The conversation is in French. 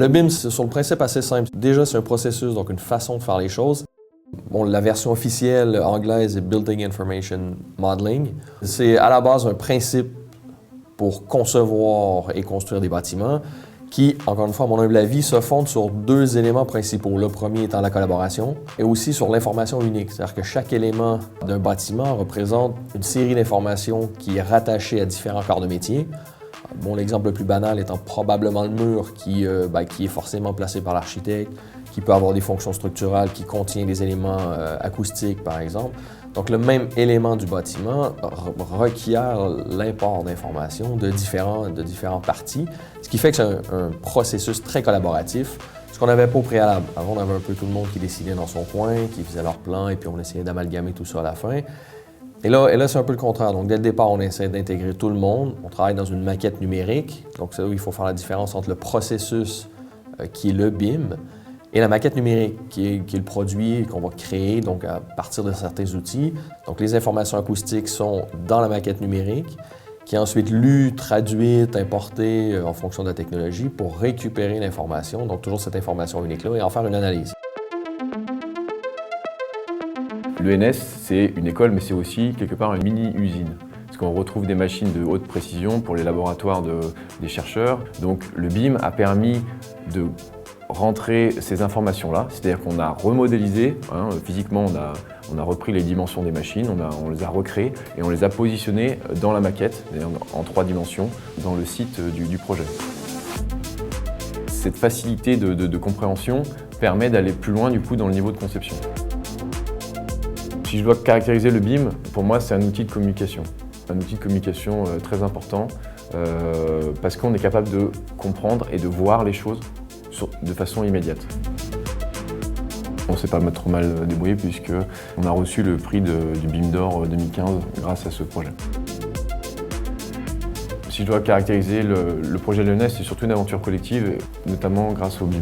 Le BIM, c'est sur le principe assez simple. Déjà, c'est un processus, donc une façon de faire les choses. Bon, la version officielle anglaise est Building Information Modeling. C'est à la base un principe pour concevoir et construire des bâtiments qui, encore une fois, à mon humble avis, se fondent sur deux éléments principaux. Le premier étant la collaboration et aussi sur l'information unique. C'est-à-dire que chaque élément d'un bâtiment représente une série d'informations qui est rattachée à différents corps de métier. Bon, l'exemple le plus banal étant probablement le mur qui est forcément placé par l'architecte, qui peut avoir des fonctions structurales, qui contient des éléments acoustiques, par exemple. Donc, le même élément du bâtiment requiert l'import d'informations de différentes parties, ce qui fait que c'est un processus très collaboratif, ce qu'on n'avait pas au préalable. Avant, on avait un peu tout le monde qui décidait dans son coin, qui faisait leur plan, et puis on essayait d'amalgamer tout ça à la fin. Et là, c'est un peu le contraire. Donc, dès le départ, on essaie d'intégrer tout le monde. On travaille dans une maquette numérique. Donc, c'est là où il faut faire la différence entre le processus qui est le BIM et la maquette numérique qui est le produit qu'on va créer donc à partir de certains outils. Donc, les informations acoustiques sont dans la maquette numérique qui est ensuite lue, traduite, importée en fonction de la technologie pour récupérer l'information, donc toujours cette information unique-là, et en faire une analyse. L'ENS, c'est une école, mais c'est aussi quelque part une mini-usine. Parce qu'on retrouve des machines de haute précision pour les laboratoires des chercheurs. Donc le BIM a permis de rentrer ces informations-là, c'est-à-dire qu'on a remodélisé, physiquement on a repris les dimensions des machines, on les a recréées et on les a positionnées dans la maquette, en 3 dimensions, dans le site du projet. Cette facilité de compréhension permet d'aller plus loin du coup dans le niveau de conception. Si je dois caractériser le BIM, pour moi c'est un outil de communication. Un outil de communication très important parce qu'on est capable de comprendre et de voir les choses de façon immédiate. On ne s'est pas trop mal débrouillé puisqu'on a reçu le prix du BIM d'Or 2015 grâce à ce projet. Si je dois caractériser le projet de l'ENS, c'est surtout une aventure collective, notamment grâce au BIM.